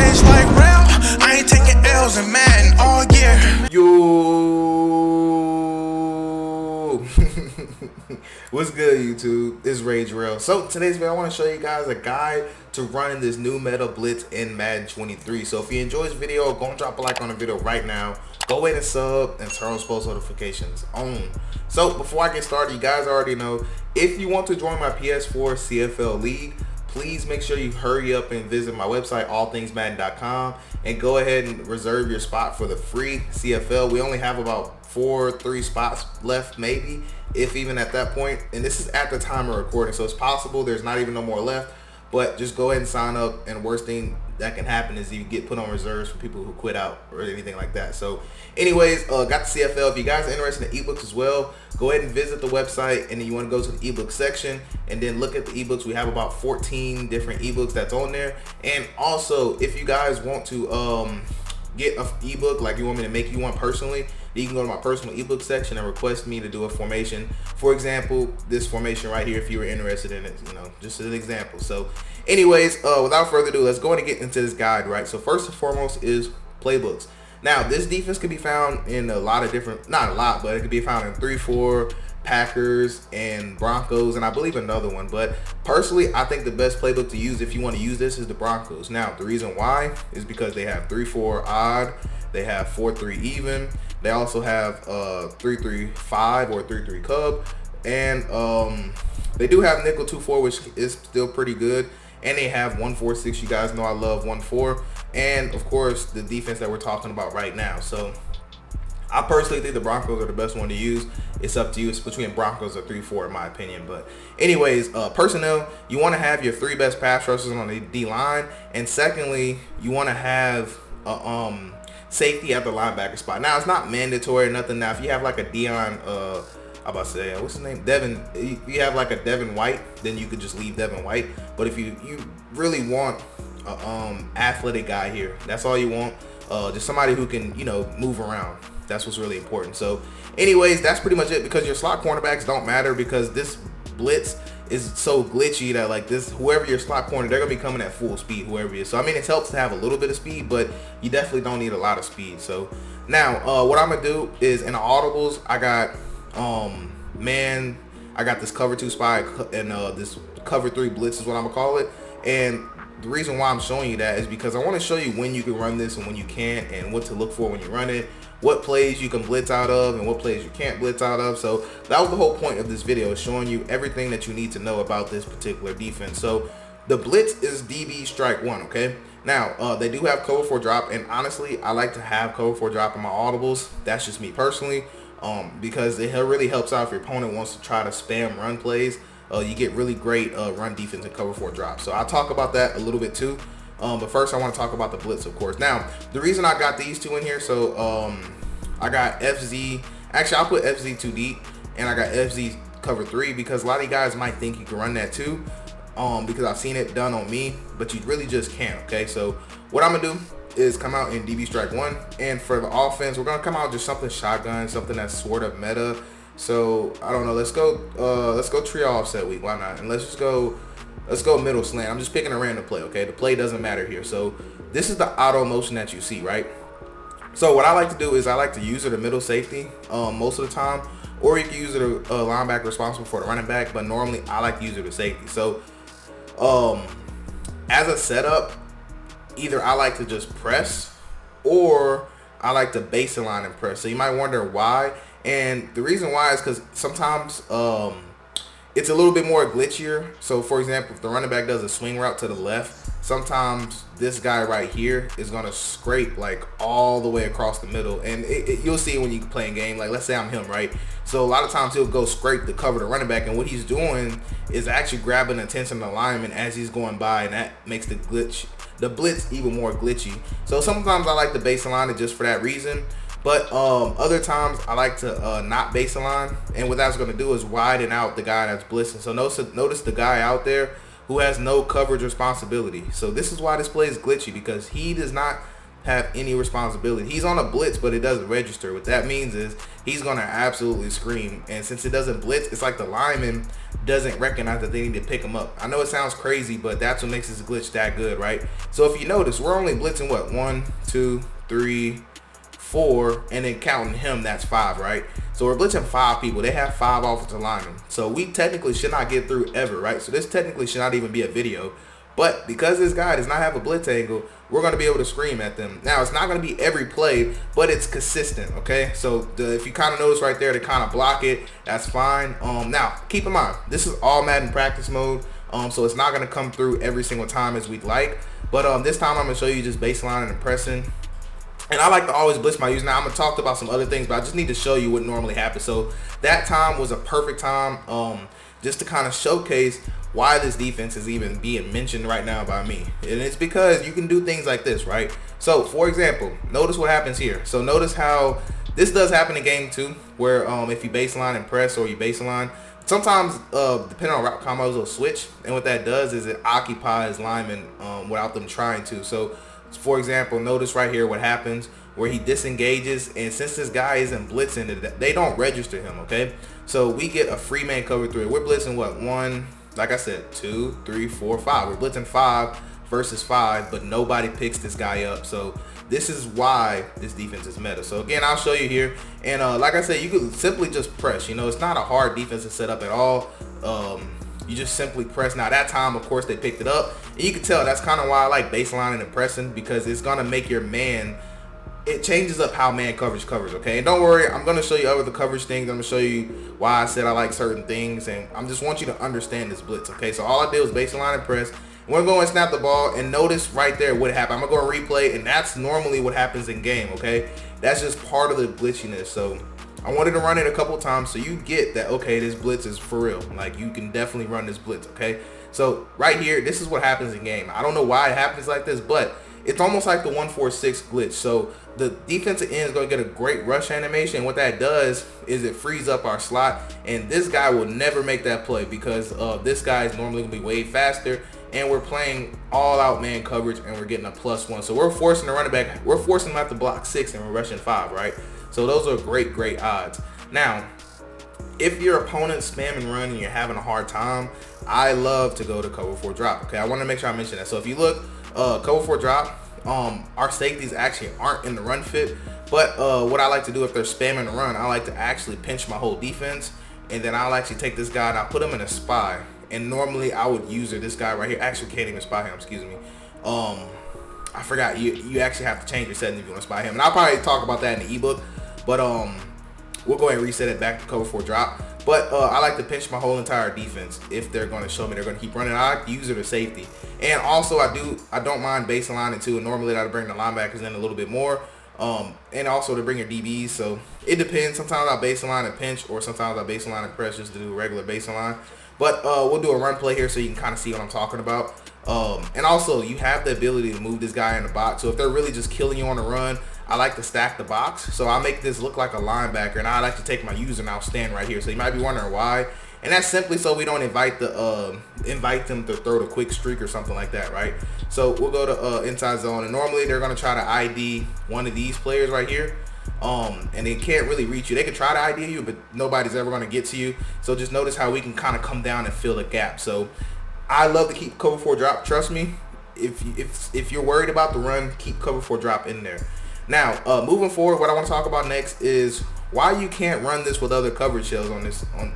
rage like real. I ain't taking L's in Madden all year. Yo. What's good, YouTube? It's Rage Real. So today's video, I want to show you guys a guide to running this new meta blitz in Madden 23. So if you enjoy this video, go and drop a like on the video right now. Go ahead and sub and turn on post notifications on. So before I get started, you guys already know, if you want to join my PS4 CFL League, please make sure you hurry up and visit my website, allthingsmadden.com, and go ahead and reserve your spot for the free CFL. We only have about 3 spots left, maybe, if even at that point. And this is at the time of recording, so it's possible there's not even no more left. But just go ahead and sign up, and the worst thing that can happen is you get put on reserves for people who quit out or anything like that. So anyways, got the CFL. If you guys are interested in ebooks as well, go ahead and visit the website, and then you want to go to the ebook section and then look at the ebooks. We have about 14 different ebooks that's on there. And also, if you guys want to get an ebook, like you want me to make you one personally, you can go to my personal ebook section and request me to do a formation. For example, this formation right here, if you were interested in it, you know, just as an example. So anyways, without further ado, let's go ahead and get into this guide, right? So first and foremost is playbooks. Now, this defense can be found in a lot of different, not a lot, but it can be found in 3-4, Packers, and Broncos, and I believe another one. But personally, I think the best playbook to use if you want to use this is the Broncos. Now, the reason why is because they have 3-4 odd, they have 4-3 even, they also have 3-3-5 or 3-3 cub, and they do have nickel 2-4, which is still pretty good, and they have 1-4-6. You guys know I love 1-4, and of course the defense that we're talking about right now. So I personally think the Broncos are the best one to use. It's up to you. It's between Broncos or 3-4 in my opinion. But anyways, personnel, you want to have your 3 best pass rushers on the D line, and secondly, you want to have safety at the linebacker spot. Now, it's not mandatory or nothing. Now, if you have like a Dion, I'm about to say, what's his name? Devin. If you have like a Devin White, then you could just leave Devin White. But if you really want athletic guy here, that's all you want. Just somebody who can, you know, move around. That's what's really important. So anyways, that's pretty much it, because your slot cornerbacks don't matter, because this blitz is so glitchy that like this, whoever your slot corner, they're gonna be coming at full speed, whoever it is. So I mean, it helps to have a little bit of speed, but you definitely don't need a lot of speed. So now what I'm gonna do is, in the audibles, I got I got this cover 2 spy and this cover 3 blitz is what I'm gonna call it. And the reason why I'm showing you that is because I want to show you when you can run this and when you can't, and what to look for when you run it, what plays you can blitz out of and what plays you can't blitz out of. So that was the whole point of this video, is showing you everything that you need to know about this particular defense. So the blitz is DB strike 1, okay? Now, they do have cover 4 drop, and honestly, I like to have cover 4 drop in my audibles. That's just me personally, because it really helps out if your opponent wants to try to spam run plays. You get really great run defense and cover 4 drop. So I'll talk about that a little bit too. But first I want to talk about the blitz, of course. Now, the reason I got these 2 in here, so I got FZ, actually I'll put FZ 2 deep, and I got FZ cover 3, because a lot of you guys might think you can run that too, because I've seen it done on me, but you really just can't, okay? So what I'm gonna do is come out in DB strike 1, and for the offense, we're gonna come out just something shotgun, something that's sort of meta. So I don't know, let's go trio offset week, why not? And let's go middle slant. I'm just picking a random play, okay? The play doesn't matter here. So this is the auto motion that you see, right? So what I like to do is I like to use it a middle safety most of the time, or you can use it a linebacker responsible for the running back, but normally I like to use it a safety. So as a setup, either I like to just press, or I like to baseline and press. So you might wonder why. And the reason why is because sometimes it's a little bit more glitchier. So for example, if the running back does a swing route to the left, sometimes this guy right here is going to scrape like all the way across the middle, and you'll see it when you play a game. Like, let's say I'm him, right? So a lot of times he'll go scrape to cover the running back, and what he's doing is actually grabbing the attention of the lineman as he's going by, and that makes the blitz even more glitchy. So sometimes I like to baseline it just for that reason. But other times I like to not baseline, and what that's going to do is widen out the guy that's blitzing. So notice the guy out there who has no coverage responsibility. So this is why this play is glitchy, because he does not have any responsibility. He's on a blitz, but it doesn't register. What that means is he's gonna absolutely scream, and since it doesn't blitz, it's like the lineman doesn't recognize that they need to pick him up. I know it sounds crazy, but that's what makes this glitch that good, right? So if you notice, we're only blitzing what, 1, 2, 3, 4, and then counting him, that's 5, right? So we're blitzing 5 people. They have 5 offensive linemen, so we technically should not get through ever, right? So this technically should not even be a video. But because this guy does not have a blitz angle, we're going to be able to scream at them. Now, it's not going to be every play, but it's consistent, okay? So if you kind of notice right there, to kind of block it, that's fine. Now, keep in mind, this is all Madden practice mode, so it's not going to come through every single time as we'd like. But this time, I'm going to show you just baseline and pressing. And I like to always blitz my user. Now, I'm going to talk about some other things, but I just need to show you what normally happens. So that time was a perfect time just to kind of showcase why this defense is even being mentioned right now by me. And it's because you can do things like this, right? So, for example, notice what happens here. So notice how this does happen in game 2, where if you baseline and press, or you baseline, sometimes depending on route combos, it'll switch. And what that does is it occupies linemen without them trying to. So, for example, notice right here what happens where he disengages, and since this guy isn't blitzing, they don't register him, okay? So we get a free man cover 3. We're blitzing what, 1, like I said, 2, 3, 4, 5. We're blitzing 5 versus 5, but nobody picks this guy up. So this is why this defense is meta. So again, I'll show you here. And like I said, you could simply just press. You know, it's not a hard defense to set up at all. You just simply press. Now that time, of course, they picked it up. And you can tell that's kind of why I like baselining and pressing, because it's going to make your man, it changes up how man coverage covers, okay? And don't worry, I'm going to show you other coverage things. I'm going to show you why I said I like certain things, and I just want you to understand this blitz, okay? So all I did was baseline and press. We're going to snap the ball, and notice right there what happened. I'm going to go and replay, and that's normally what happens in game, okay? That's just part of the glitchiness. So I wanted to run it a couple times so you get that, okay, this blitz is for real. Like, you can definitely run this blitz, okay? So right here, this is what happens in game. I don't know why it happens like this, but it's almost like the 1-4-6 glitch. So the defensive end is going to get a great rush animation. What that does is it frees up our slot, and this guy will never make that play because this guy is normally going to be way faster, and we're playing all out man coverage, and we're getting a +1. So we're forcing the running back, we're forcing him out to block 6, and we're rushing 5, right? So those are great odds. Now, if your opponent's spamming run and you're having a hard time, I love to go to cover 4 drop. Okay, I want to make sure I mention that. So if you look, cover 4 drop, our safeties actually aren't in the run fit, but what I like to do if they're spamming the run, I like to actually pinch my whole defense, and then I'll actually take this guy and I'll put him in a spy. And normally I would use this guy right here. Actually, can't even spy him, excuse me. I forgot, you actually have to change your settings if you want to spy him, and I'll probably talk about that in the ebook, but we'll go ahead and reset it back to cover 4 drop. But I like to pinch my whole entire defense if they're going to show me they're going to keep running. I like to use it as safety. And also I don't mind baselining too. And normally I'll bring the linebackers in a little bit more. And also to bring your DBs. So it depends. Sometimes I'll baseline and pinch, or sometimes I'll baseline and press just to do regular baseline. But we'll do a run play here so you can kind of see what I'm talking about. And also you have the ability to move this guy in the box. So if they're really just killing you on the run, I like to stack the box. So I make this look like a linebacker, and I like to take my user and I'll stand right here. So you might be wondering why. And that's simply so we don't invite them to throw the quick streak or something like that, right? So we'll go to inside zone, and normally they're gonna try to ID one of these players right here. And they can't really reach you. They can try to ID you, but nobody's ever gonna get to you. So just notice how we can kind of come down and fill a gap. So I love to keep cover 4 drop. Trust me, if you're worried about the run, keep cover 4 drop in there. Now, moving forward, what I want to talk about next is why you can't run this with other coverage shells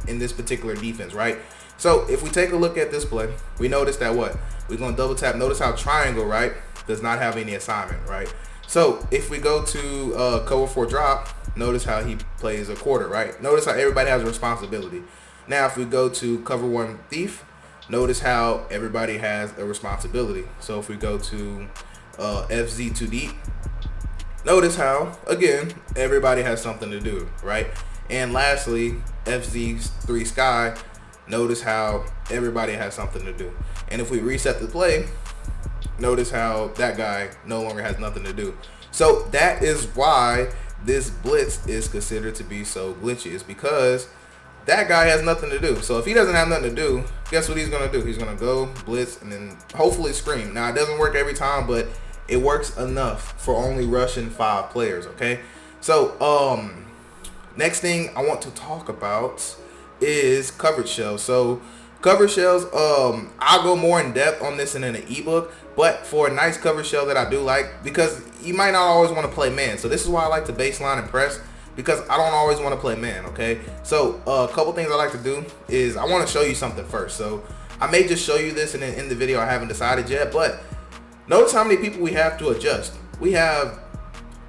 in this particular defense, right? So if we take a look at this play, we notice that what? We're going to double tap. Notice how triangle, right, does not have any assignment, right? So if we go to cover 4 drop, notice how he plays a quarter, right? Notice how everybody has a responsibility. Now, if we go to cover 1 thief, notice how everybody has a responsibility. So if we go to FZ 2 deep, notice how, again, everybody has something to do, right? And lastly, FZ3 Sky, notice how everybody has something to do. And if we reset the play, notice how that guy no longer has nothing to do. So that is why this blitz is considered to be so glitchy. It's because that guy has nothing to do. So if he doesn't have nothing to do, guess what he's going to do? He's going to go blitz and then hopefully scream. Now, it doesn't work every time, but it works enough for only rushing 5 players, okay? So, next thing I want to talk about is coverage shells. So, coverage shells, I'll go more in depth on this in an ebook, but for a nice coverage shell that I do like, because you might not always want to play man. So this is why I like to baseline and press, because I don't always want to play man, okay? So a couple things I like to do is I want to show you something first. So I may just show you this in the video. I haven't decided yet, but notice how many people we have to adjust. We have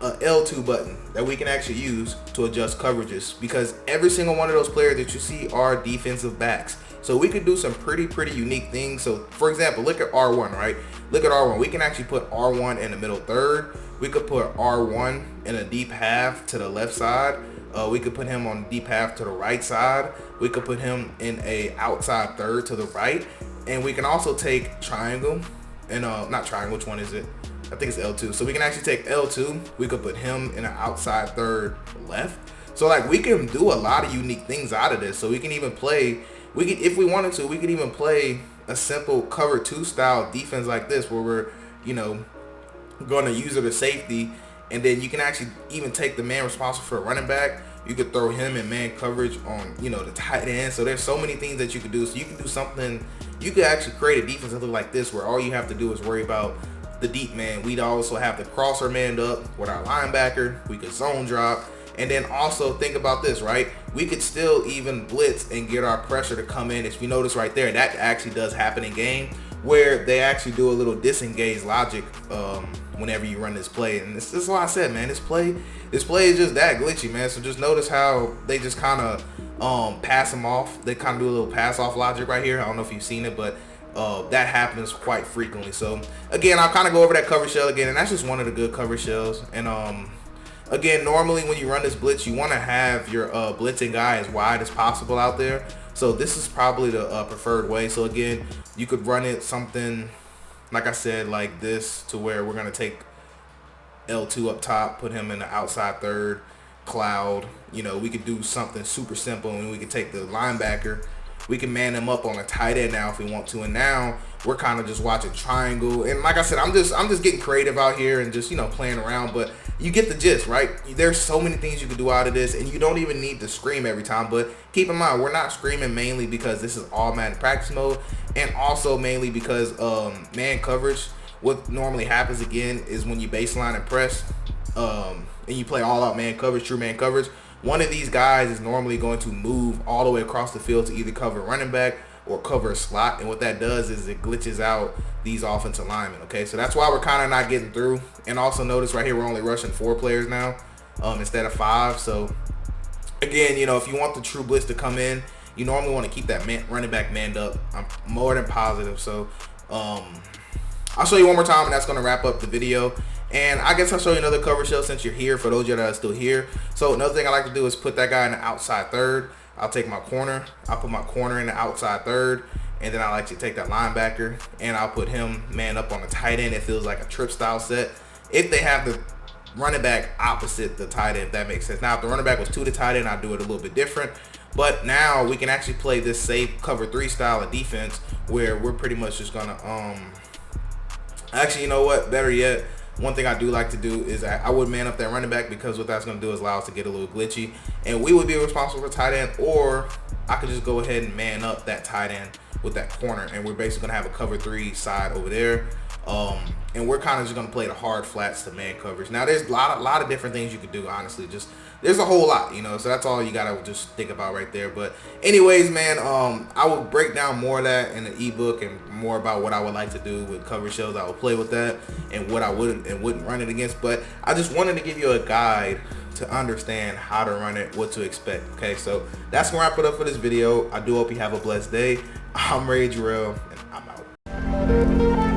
a L2 button that we can actually use to adjust coverages, because every single one of those players that you see are defensive backs. So we could do some pretty unique things. So for example, look at R1, right? Look at R1. We can actually put R1 in the middle third. We could put R1 in a deep half to the left side. We could put him on deep half to the right side. We could put him in a outside third to the right. And we can also take triangle and not triangle, which one is it? I think it's L2. So we can actually take L2. We could put him in an outside third left. So like we can do a lot of unique things out of this. So we can even play, if we wanted to, we could even play a simple cover 2 style defense like this, where we're, you know, going to use it as safety, and then you can actually even take the man responsible for a running back. You could throw him in man coverage on, you know, the tight end. So there's so many things that you could do. So you can do something, you could actually create a defense that look like this, where all you have to do is worry about the deep man. We'd also have the crosser manned up with our linebacker. We could zone drop. And then also think about this, right? We could still even blitz and get our pressure to come in. If you notice right there, that actually does happen in game, where they actually do a little disengage logic whenever you run this play. And this is why I said, man, this play is just that glitchy, man. So just notice how they just kind of pass them off. They kind of do a little pass off logic right here. I don't know if you've seen it, but that happens quite frequently. So again, I'll kind of go over that cover shell again, and that's just one of the good cover shells. And again, normally when you run this blitz, you want to have your blitzing guy as wide as possible out there. So this is probably the preferred way. So again, you could run it something, like I said, like this, to where we're going to take L2 up top, put him in the outside third, cloud. You know, we could do something super simple, and we could take the linebacker. We can man him up on a tight end now if we want to. And now we're kind of just watching triangle. And like I said, I'm just getting creative out here and just, you know, playing around. But you get the gist, right? There's so many things you can do out of this, and you don't even need to scream every time. But keep in mind, we're not screaming mainly because this is all Madden practice mode, and also mainly because man coverage, what normally happens again is when you baseline and press and you play all out man coverage, true man coverage, one of these guys is normally going to move all the way across the field to either cover a running back or cover a slot. And what that does is it glitches out these offensive linemen, okay? So that's why we're kind of not getting through. And also notice right here, we're only rushing 4 players now instead of 5. So again, you know, if you want the true blitz to come in, you normally want to keep that running back manned up. I'm more than positive. So I'll show you one more time, and that's going to wrap up the video. And I guess I'll show you another cover shell since you're here, for those of you that are still here. So another thing I like to do is put that guy in the outside third. I'll take my corner. I'll put my corner in the outside third. And then I like to take that linebacker, and I'll put him man up on the tight end. It feels like a trip style set. If they have the running back opposite the tight end, if that makes sense. Now, if the running back was to the tight end, I'd do it a little bit different. But now we can actually play this safe cover 3 style of defense, where we're pretty much just going to actually, you know what? Better yet, one thing I do like to do is I would man up that running back, because what that's going to do is allow us to get a little glitchy. And we would be responsible for tight end, or I could just go ahead and man up that tight end with that corner. And we're basically going to have a cover 3 side over there. And we're kind of just going to play the hard flats to man coverage. Now, there's a lot of different things you could do, honestly. Just there's a whole lot, you know, so that's all you got to just think about right there. But anyways, man, I will break down more of that in the ebook, and more about what I would like to do with cover shells. I will play with that, and what I would and wouldn't run it against. But I just wanted to give you a guide to understand how to run it, what to expect. Okay, so that's going to wrap it up for this video. I do hope you have a blessed day. I'm Ray Jarrell, and I'm out.